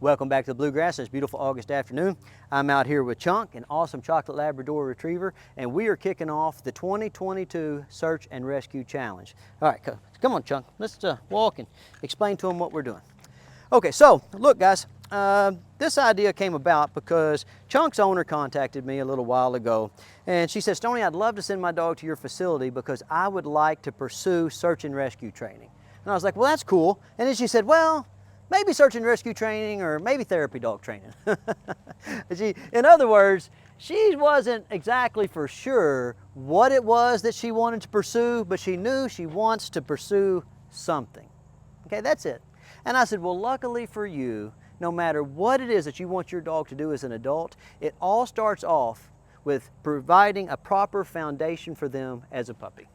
Welcome back to the Bluegrass this beautiful August afternoon. I'm out here with Chunk, an awesome Chocolate Labrador Retriever, and we are kicking off the 2022 Search and Rescue Challenge. All right, come on, Chunk. Let's walk and explain to them what we're doing. Okay, so look, guys, this idea came about because Chunk's owner contacted me a little while ago, and she said, Stonnie, I'd love to send my dog to your facility because I would like to pursue search and rescue training. And I was like, well, that's cool. And then she said, well, maybe search and rescue training or maybe therapy dog training. In other words, she wasn't exactly for sure what it was that she wanted to pursue, but she knew she wants to pursue something. Okay, that's it. And I said, well, luckily for you, no matter what it is that you want your dog to do as an adult, it all starts off with providing a proper foundation for them as a puppy.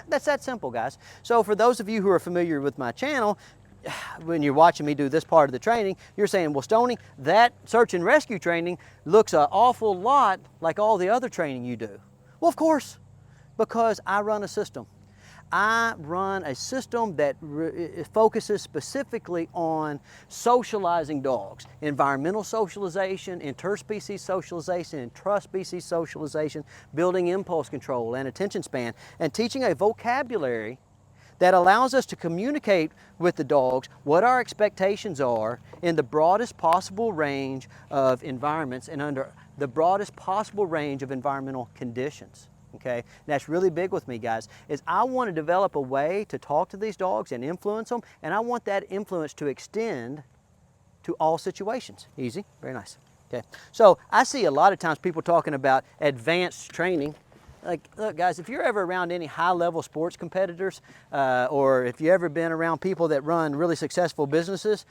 That's that simple, guys. So for those of you who are familiar with my channel, when you're watching me do this part of the training, you're saying, well, Stonnie, that search and rescue training looks an awful lot like all the other training you do. Well, of course, because I run a system. I run a system that focuses specifically on socializing dogs, environmental socialization, interspecies socialization, intraspecies socialization, building impulse control and attention span, and teaching a vocabulary that allows us to communicate with the dogs what our expectations are in the broadest possible range of environments and under the broadest possible range of environmental conditions. Okay, and that's really big with me, guys, is I want to develop a way to talk to these dogs and influence them, and I want that influence to extend to all situations. Easy, very nice. Okay, so I see a lot of times people talking about advanced training. Like, look, guys, if you're ever around any high-level sports competitors, or if you've ever been around people that run really successful businesses,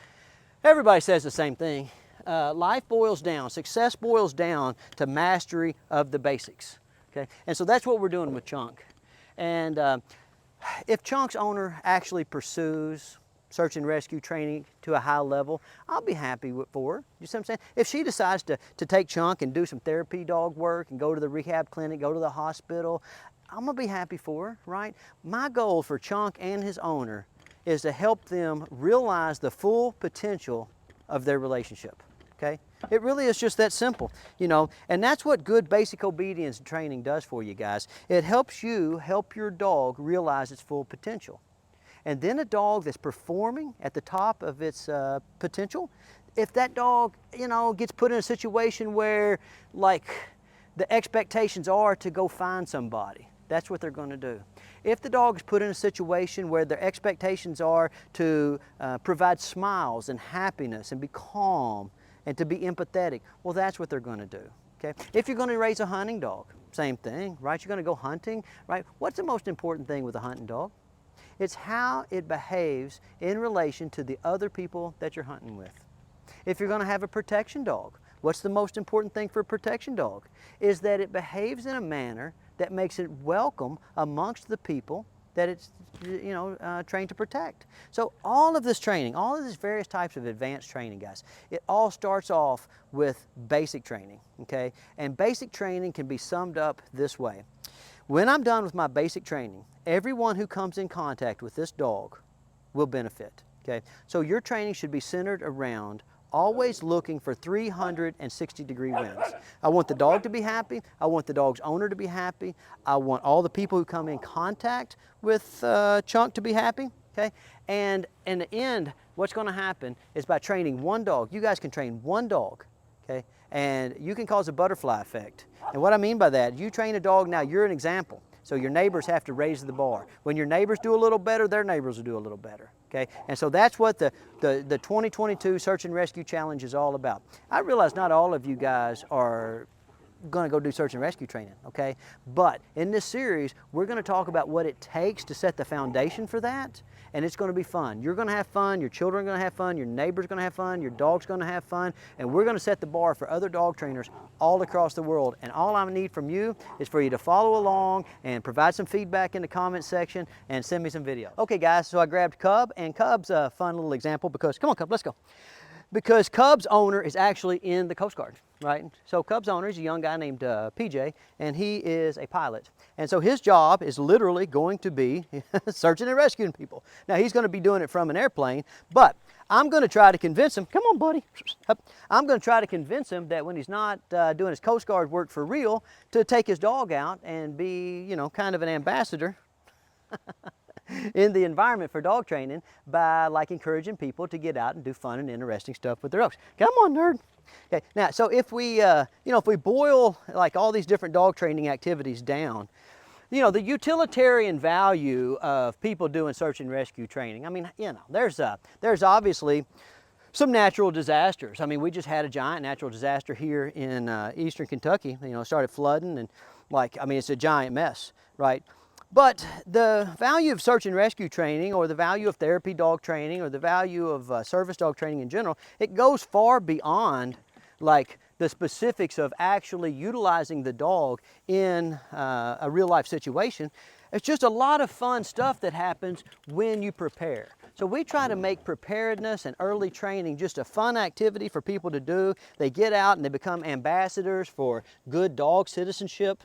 everybody says the same thing. Life boils down, success boils down to mastery of the basics. Okay, and so that's what we're doing with Chunk. And if Chunk's owner actually pursues search and rescue training to a high level, I'll be happy for her. You see what I'm saying? If she decides to take Chunk and do some therapy dog work and go to the rehab clinic, go to the hospital, I'm gonna be happy for her, right? My goal for Chunk and his owner is to help them realize the full potential of their relationship, okay? It really is just that simple, you know, and that's what good basic obedience training does for you guys. It helps you help your dog realize its full potential. And then a dog that's performing at the top of its potential, if that dog, you know, gets put in a situation where, like, the expectations are to go find somebody, that's what they're going to do. If the dog is put in a situation where their expectations are to provide smiles and happiness and be calm and to be empathetic, well, that's what they're going to do, okay? If you're going to raise a hunting dog, same thing, right? You're going to go hunting, right? What's the most important thing with a hunting dog? It's how it behaves in relation to the other people that you're hunting with. If you're going to have a protection dog, what's the most important thing for a protection dog? Is that it behaves in a manner that makes it welcome amongst the people that it's, you know, trained to protect. So all of this training, all of these various types of advanced training, guys, it all starts off with basic training, okay? And basic training can be summed up this way. When I'm done with my basic training, everyone who comes in contact with this dog will benefit, okay? So your training should be centered around always looking for 360-degree wins. I want the dog to be happy. I want the dog's owner to be happy. I want all the people who come in contact with Chunk to be happy, okay? And in the end, what's going to happen is by training one dog, you guys can train one dog, okay? And you can cause a butterfly effect. And what I mean by that, you train a dog now, you're an example. So your neighbors have to raise the bar. When your neighbors do a little better, their neighbors will do a little better, okay? And so that's what the 2022 Search and Rescue Challenge is all about. I realize not all of you guys are going to go do search and rescue training, okay? But in this series, we're going to talk about what it takes to set the foundation for that, and it's going to be fun. You're going to have fun, your children are going to have fun, your neighbor's going to have fun, your dog's going to have fun, and we're going to set the bar for other dog trainers all across the world. And all I need from you is for you to follow along and provide some feedback in the comment section and send me some video. Okay, guys, so I grabbed Cub, and Cub's a fun little example because, come on, Cub, let's go. Because Cub's owner is actually in the Coast Guard, right? So Cub's owner is a young guy named PJ, and he is a pilot. And so his job is literally going to be searching and rescuing people. Now he's going to be doing it from an airplane, but I'm going to try to convince him, come on buddy, I'm going to try to convince him that when he's not doing his Coast Guard work for real, to take his dog out and be, you know, kind of an ambassador in the environment for dog training by like encouraging people to get out and do fun and interesting stuff with their dogs. Come on, nerd. Okay, now, so if we, you know, if we boil like all these different dog training activities down, you know, the utilitarian value of people doing search and rescue training, I mean, you know, there's obviously some natural disasters. I mean, we just had a giant natural disaster here in eastern Kentucky. You know, it started flooding and like, I mean, it's a giant mess, right? But the value of search and rescue training, or the value of therapy dog training, or the value of service dog training in general, it goes far beyond like the specifics of actually utilizing the dog in a real life situation. It's just a lot of fun stuff that happens when you prepare. So we try to make preparedness and early training just a fun activity for people to do. They get out and they become ambassadors for good dog citizenship.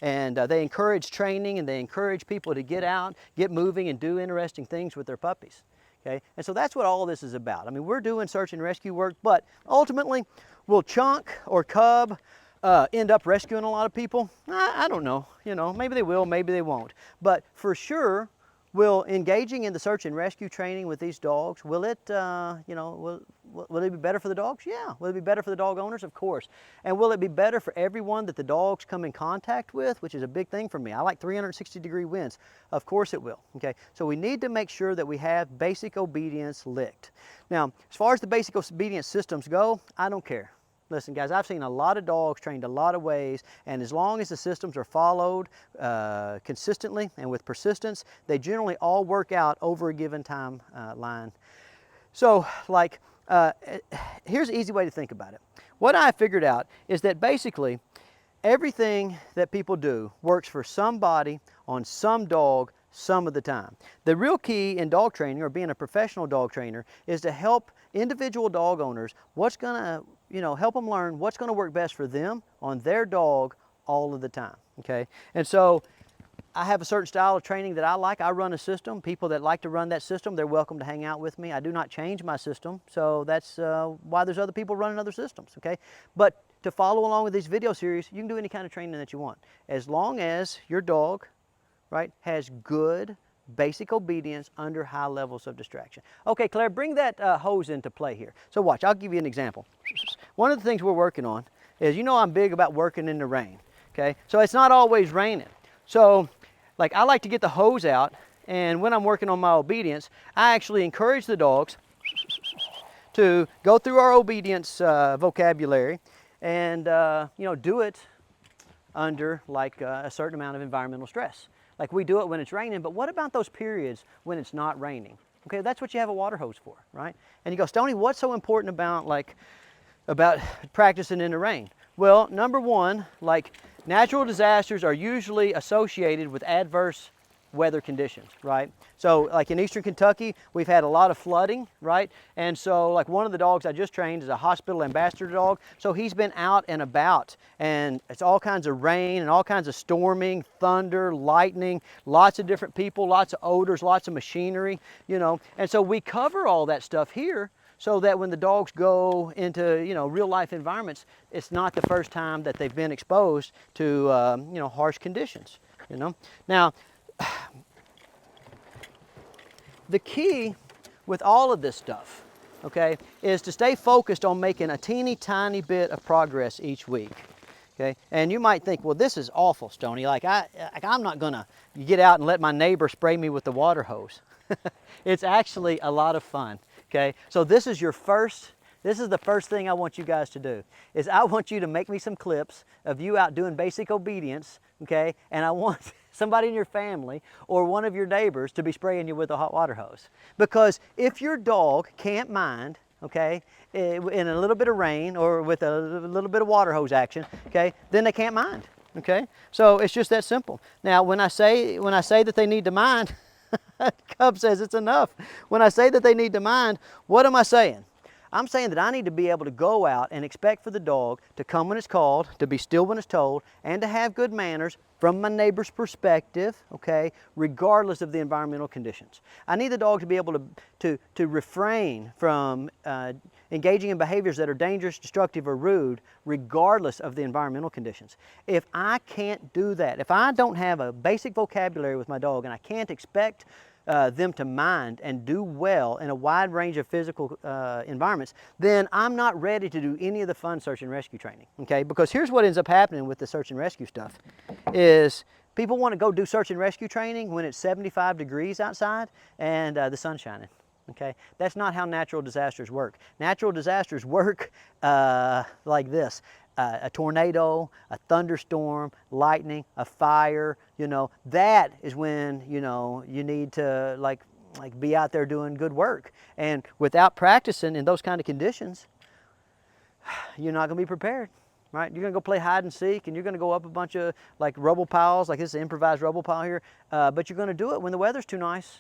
And they encourage training, and they encourage people to get out, get moving, and do interesting things with their puppies. Okay? And so that's what all this is about. I mean, we're doing search and rescue work, but ultimately, will Chunk or Cub end up rescuing a lot of people? I don't know. You know, maybe they will, maybe they won't. But for sure, will engaging in the search and rescue training with these dogs, will it, you know, will it be better for the dogs? Yeah. Will it be better for the dog owners? Of course. And will it be better for everyone that the dogs come in contact with, which is a big thing for me? I like 360-degree winds. Of course it will. Okay. So we need to make sure that we have basic obedience licked. Now, as far as the basic obedience systems go, I don't care. Listen, guys, I've seen a lot of dogs trained a lot of ways, and as long as the systems are followed consistently and with persistence, they generally all work out over a given time line. So, like, here's an easy way to think about it. What I figured out is that basically everything that people do works for somebody on some dog some of the time. The real key in dog training, or being a professional dog trainer, is to help individual dog owners help them learn what's going to work best for them on their dog all of the time. Okay, and so I have a certain style of training that I like. I run a system. People that like to run that system, they're welcome to hang out with me. I do not change my system, so that's why there's other people running other systems. Okay, but to follow along with these video series, you can do any kind of training that you want, as long as your dog, right, has good basic obedience under high levels of distraction. Okay, Claire, bring that hose into play here. So watch, I'll give you an example. One of the things we're working on is, you know, I'm big about working in the rain. Okay, so it's not always raining. So, like, I like to get the hose out, and when I'm working on my obedience, I actually encourage the dogs to go through our obedience vocabulary and, you know, do it under like a certain amount of environmental stress. Like, we do it when it's raining, but what about those periods when it's not raining? Okay, that's what you have a water hose for, right? And you go, Stoney, what's so important about practicing in the rain? Well, number one, like, natural disasters are usually associated with adverse weather conditions, right? So like in eastern Kentucky, we've had a lot of flooding, right? And so like one of the dogs I just trained is a hospital ambassador dog. So he's been out and about, and it's all kinds of rain and all kinds of storming, thunder, lightning, lots of different people, lots of odors, lots of machinery, you know. And so we cover all that stuff here so that when the dogs go into, you know, real life environments, it's not the first time that they've been exposed to, you know, harsh conditions, you know. Now, the key with all of this stuff, okay, is to stay focused on making a teeny tiny bit of progress each week, okay? And you might think, well, this is awful, Stoney. Like I'm not gonna get out and let my neighbor spray me with the water hose. It's actually a lot of fun, okay? So this is the first thing I want you guys to do, is I want you to make me some clips of you out doing basic obedience, okay? And I want somebody in your family or one of your neighbors to be spraying you with a hot water hose. Because if your dog can't mind, okay, in a little bit of rain or with a little bit of water hose action, okay, then they can't mind, okay? So it's just that simple. Now, when I say that they need to mind, Cub says it's enough. When I say that they need to mind, what am I saying? I'm saying that I need to be able to go out and expect for the dog to come when it's called, to be still when it's told, and to have good manners from my neighbor's perspective, okay, regardless of the environmental conditions. I need the dog to be able to refrain from engaging in behaviors that are dangerous, destructive, or rude, regardless of the environmental conditions. If I can't do that, if I don't have a basic vocabulary with my dog and I can't expect them to mind and do well in a wide range of physical environments, then I'm not ready to do any of the fun search and rescue training, okay? Because here's what ends up happening with the search and rescue stuff is people want to go do search and rescue training when it's 75 degrees outside and the sun's shining. Okay, that's not how natural disasters work. Natural disasters work like this. A tornado, a thunderstorm, lightning, a fire, you know, that is when, you know, you need to like be out there doing good work. And without practicing in those kind of conditions, you're not going to be prepared, right? You're going to go play hide and seek, and you're going to go up a bunch of like rubble piles, like this is an improvised rubble pile here, but you're going to do it when the weather's too nice.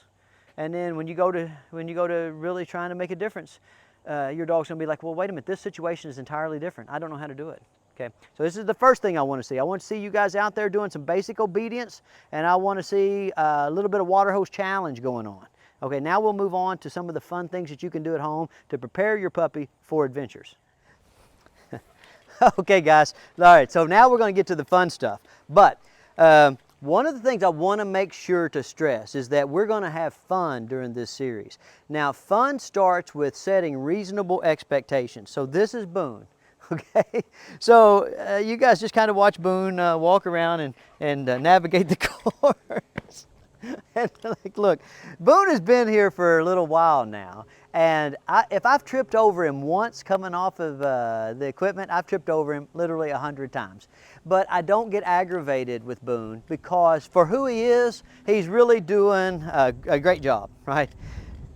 And then when you go to really trying to make a difference, your dog's going to be like, well, wait a minute, this situation is entirely different. I don't know how to do it. Okay, so this is the first thing I want to see. I want to see you guys out there doing some basic obedience, and I want to see a little bit of water hose challenge going on. Okay, now we'll move on to some of the fun things that you can do at home to prepare your puppy for adventures. Okay, guys. All right, so now we're going to get to the fun stuff. But one of the things I want to make sure to stress is that we're going to have fun during this series. Now, fun starts with setting reasonable expectations. So this is Boone, okay? So you guys just kind of watch Boone walk around and navigate the course. And like, look, Boone has been here for a little while now, and if I've tripped over him once coming off of the equipment, I've tripped over him literally 100 times. But I don't get aggravated with Boone because for who he is, he's really doing a great job, right?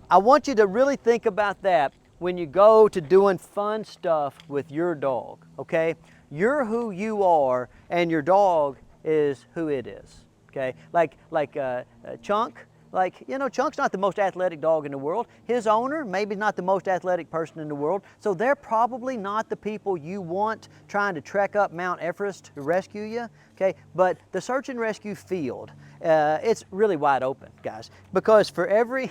I want you to really think about that when you go to doing fun stuff with your dog, okay? You're who you are, and your dog is who it is. Okay, like Chunk, like, you know, Chunk's not the most athletic dog in the world. His owner, maybe not the most athletic person in the world. So they're probably not the people you want trying to trek up Mount Everest to rescue you. Okay, but the search and rescue field, it's really wide open, guys, because for every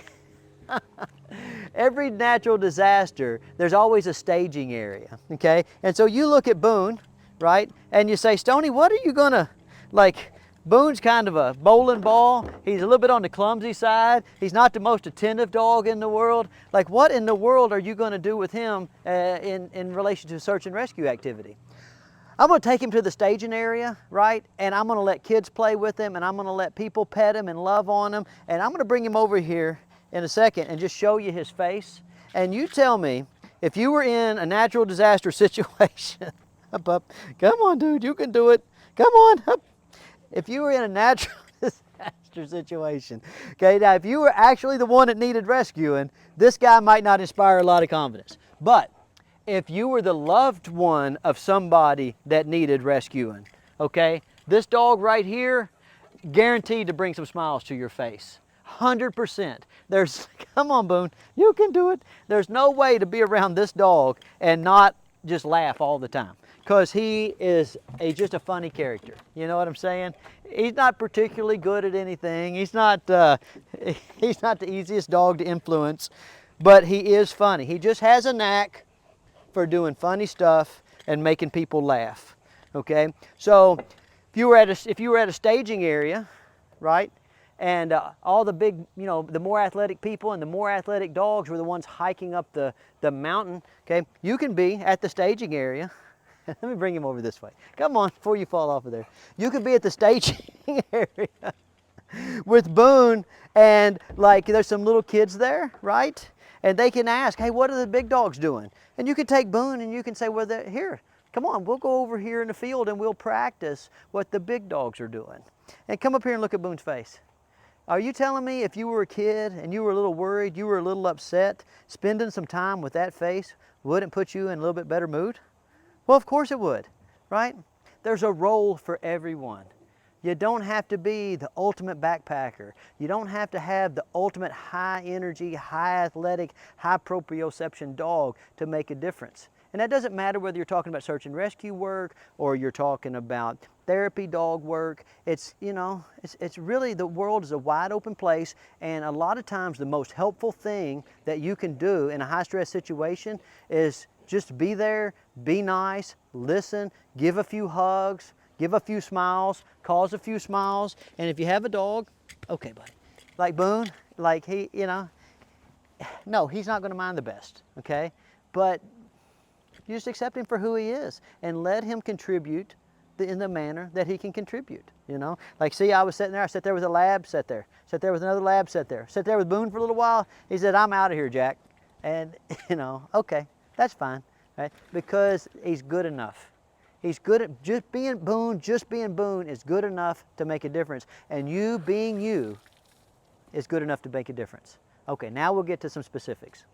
natural disaster, there's always a staging area. Okay, and so you look at Boone, right, and you say, Stonnie, what are you gonna like? Boone's kind of a bowling ball. He's a little bit on the clumsy side. He's not the most attentive dog in the world. Like, what in the world are you going to do with him in relation to search and rescue activity? I'm going to take him to the staging area, right? And I'm going to let kids play with him, and I'm going to let people pet him and love on him. And I'm going to bring him over here in a second and just show you his face. And you tell me, if you were in a natural disaster situation, up, come on, dude, you can do it. Come on, up. If you were in a natural disaster situation, okay, now if you were actually the one that needed rescuing, this guy might not inspire a lot of confidence. But if you were the loved one of somebody that needed rescuing, okay, this dog right here, guaranteed to bring some smiles to your face. 100%. Come on, Boone, you can do it. There's no way to be around this dog and not just laugh all the time, because he is just a funny character. You know what I'm saying? He's not particularly good at anything. He's not the easiest dog to influence, but he is funny. He just has a knack for doing funny stuff and making people laugh. Okay, so if you were at a staging area, right, and all the big, you know, the more athletic people and the more athletic dogs were the ones hiking up the mountain, okay, you can be at the staging area. Let me bring him over this way. Come on, before you fall off of there. You can be at the staging area with Boone, and like there's some little kids there, right? And they can ask, hey, what are the big dogs doing? And you can take Boone and you can say, well, here, come on, we'll go over here in the field and we'll practice what the big dogs are doing. And come up here and look at Boone's face. Are you telling me if you were a kid and you were a little worried, you were a little upset, spending some time with that face wouldn't put you in a little bit better mood? Well, of course it would, right? There's a role for everyone. You don't have to be the ultimate backpacker. You don't have to have the ultimate high energy, high athletic, high proprioception dog to make a difference. And that doesn't matter whether you're talking about search and rescue work or you're talking about therapy dog work. It's, you know, it's really, the world is a wide open place, and a lot of times the most helpful thing that you can do in a high stress situation is just be there, be nice, listen, give a few hugs, give a few smiles, cause a few smiles. And if you have a dog, okay, buddy, like Boone, like he, you know, no, he's not going to mind the best, okay? But you just accept him for who he is and let him contribute in the manner that he can contribute, you know? Like, see, I was sitting there, I sat there with a lab, sat there with another lab, sat there with Boone for a little while. He said, I'm out of here, Jack. And, you know, okay, that's fine, right? Because he's good enough. He's good at just being Boone is good enough to make a difference. And you being you is good enough to make a difference. Okay, now we'll get to some specifics.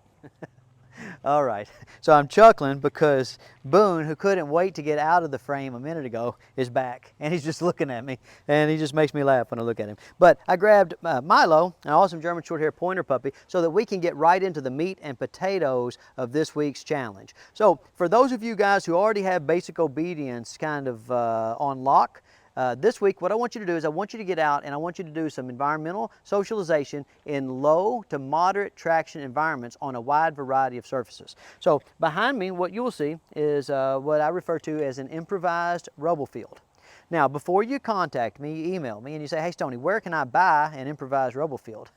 All right, so I'm chuckling because Boone, who couldn't wait to get out of the frame a minute ago, is back, and he's just looking at me, and he just makes me laugh when I look at him. But I grabbed Milo, an awesome German Shorthaired Pointer puppy, so that we can get right into the meat and potatoes of this week's challenge. So for those of you guys who already have basic obedience kind of on lock, this week, what I want you to do is I want you to get out and I want you to do some environmental socialization in low to moderate traction environments on a wide variety of surfaces. So behind me, what you will see is what I refer to as an improvised rubble field. Now, before you contact me, you email me and you say, hey, Stonnie, where can I buy an improvised rubble field?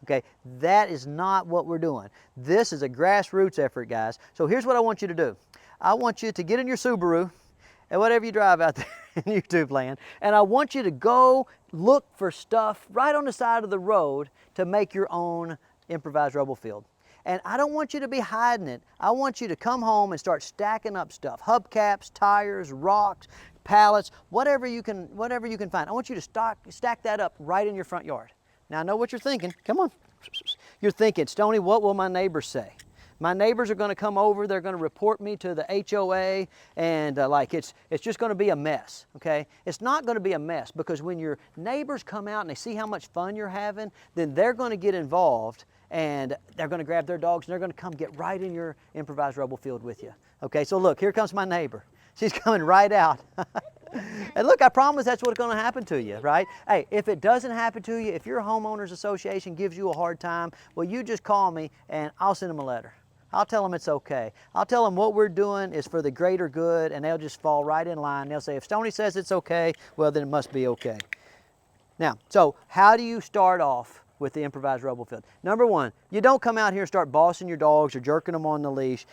Okay, that is not what we're doing. This is a grassroots effort, guys. So here's what I want you to do. I want you to get in your Subaru and whatever you drive out there in YouTube land, and I want you to go look for stuff right on the side of the road to make your own improvised rubble field. And I don't want you to be hiding it. I want you to come home and start stacking up stuff, hubcaps, tires, rocks, pallets, whatever you can find. I want you to stack that up right in your front yard. Now I know what you're thinking. Come on. You're thinking, Stonnie, what will my neighbors say? My neighbors are going to come over, they're going to report me to the HOA, and like it's just going to be a mess, okay? It's not going to be a mess, because when your neighbors come out and they see how much fun you're having, then they're going to get involved, and they're going to grab their dogs and they're going to come get right in your improvised rubble field with you. Okay, so look, here comes my neighbor. She's coming right out. And look, I promise that's what's going to happen to you, right? Hey, if it doesn't happen to you, if your homeowners association gives you a hard time, well, you just call me and I'll send them a letter. I'll tell them it's okay. I'll tell them what we're doing is for the greater good, and they'll just fall right in line. They'll say, if Stonnie says it's okay, well, then it must be okay. Now, so how do you start off with the improvised rubble field? Number one, you don't come out here and start bossing your dogs or jerking them on the leash.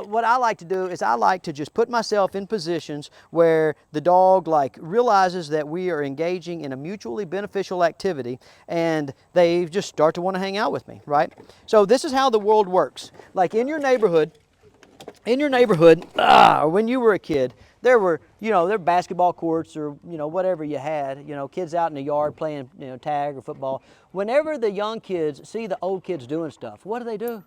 What I like to do is I like to just put myself in positions where the dog like realizes that we are engaging in a mutually beneficial activity, and they just start to want to hang out with me, right? So this is how the world works. Like in your neighborhood, or when you were a kid, there were, there basketball courts or, whatever you had, kids out in the yard playing, tag or football. Whenever the young kids see the old kids doing stuff, what do?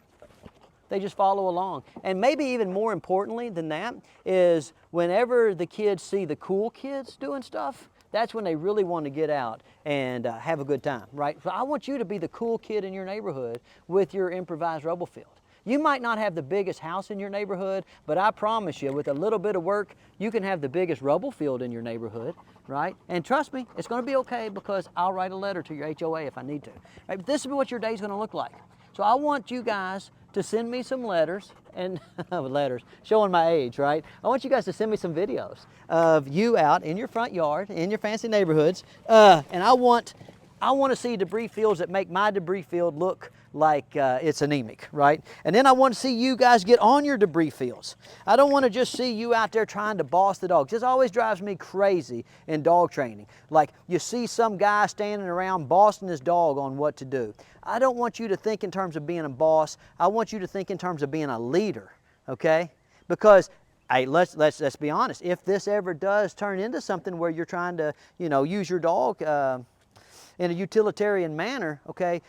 They just follow along. And maybe even more importantly than that is whenever the kids see the cool kids doing stuff, that's when they really want to get out and have a good time, right? So I want you to be the cool kid in your neighborhood with your improvised rubble field. You might not have the biggest house in your neighborhood, but I promise you, with a little bit of work, you can have the biggest rubble field in your neighborhood, right? And trust me, it's going to be okay, because I'll write a letter to your HOA if I need to. Right? This is what your day's going to look like. So I want you guys to send me some letters, and letters, showing my age, right? I want you guys to send me some videos of you out in your front yard, in your fancy neighborhoods, and I want to see debris fields that make my debris field look like it's anemic, right? And then I want to see you guys get on your debris fields. I don't want to just see you out there trying to boss the dogs. This always drives me crazy in dog training. Like you see some guy standing around bossing his dog on what to do. I don't want you to think in terms of being a boss. I want you to think in terms of being a leader, okay? Because hey, let's be honest. If this ever does turn into something where you're trying to, use your dog in a utilitarian manner, okay,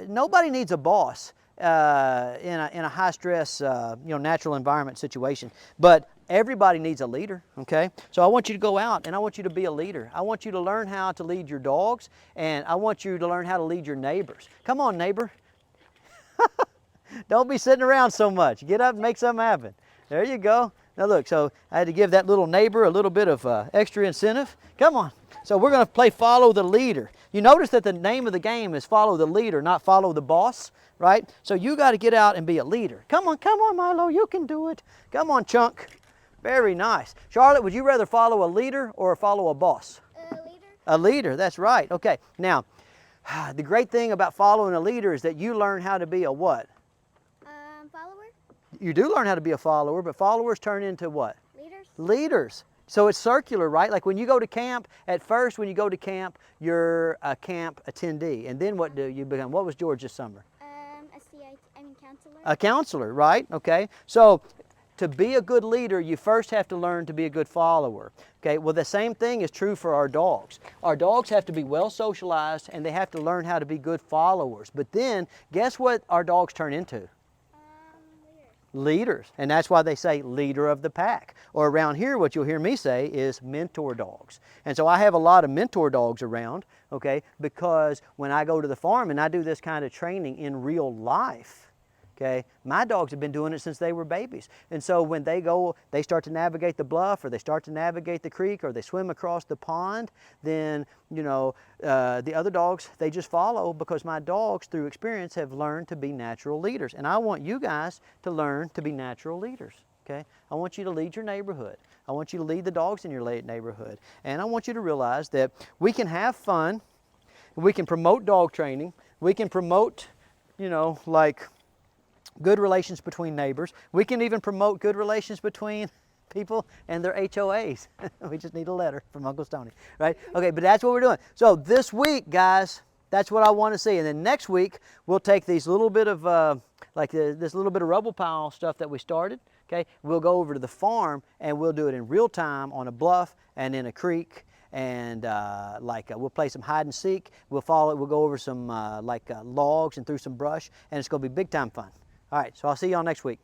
nobody needs a boss in a high stress, natural environment situation. But everybody needs a leader, okay? So I want you to go out and I want you to be a leader. I want you to learn how to lead your dogs, and I want you to learn how to lead your neighbors. Come on, neighbor. Don't be sitting around so much. Get up and make something happen. There you go. Now look, so I had to give that little neighbor a little bit of extra incentive. Come on. So we're going to play follow the leader. You notice that the name of the game is follow the leader, not follow the boss, right? So you got to get out and be a leader. Come on, Milo, you can do it. Come on, Chunk. Very nice. Charlotte, would you rather follow a leader or follow a boss? A leader. A leader, that's right. Okay, now, the great thing about following a leader is that you learn how to be a what? Follower. You do learn how to be a follower, but followers turn into what? Leaders. Leaders. So it's circular, right? Like when you go to camp, at first when you go to camp, you're a camp attendee. And then what do you become? What was George this summer? Counselor. A counselor, right? Okay. So to be a good leader, you first have to learn to be a good follower. Okay, well the same thing is true for our dogs. Our dogs have to be well socialized and they have to learn how to be good followers. But then, guess what our dogs turn into? Leaders. And that's why they say leader of the pack. Or around here, what you'll hear me say is mentor dogs. And so I have a lot of mentor dogs around, okay, because when I go to the farm and I do this kind of training in real life, okay, my dogs have been doing it since they were babies. And so when they go, they start to navigate the bluff, or they start to navigate the creek, or they swim across the pond, then, you know, the other dogs, they just follow, because my dogs, through experience, have learned to be natural leaders. And I want you guys to learn to be natural leaders, okay? I want you to lead your neighborhood. I want you to lead the dogs in your neighborhood. And I want you to realize that we can have fun, we can promote dog training, we can promote, you know, like, good relations between neighbors. We can even promote good relations between people and their HOAs. We just need a letter from Uncle Stonnie, right? Okay, but that's what we're doing. So this week, guys, that's what I want to see. And then next week, we'll take these little bit of, this little bit of rubble pile stuff that we started, okay? We'll go over to the farm and we'll do it in real time on a bluff and in a creek. And we'll play some hide and seek. We'll go over some logs and through some brush, and it's going to be big time fun. All right, so I'll see y'all next week.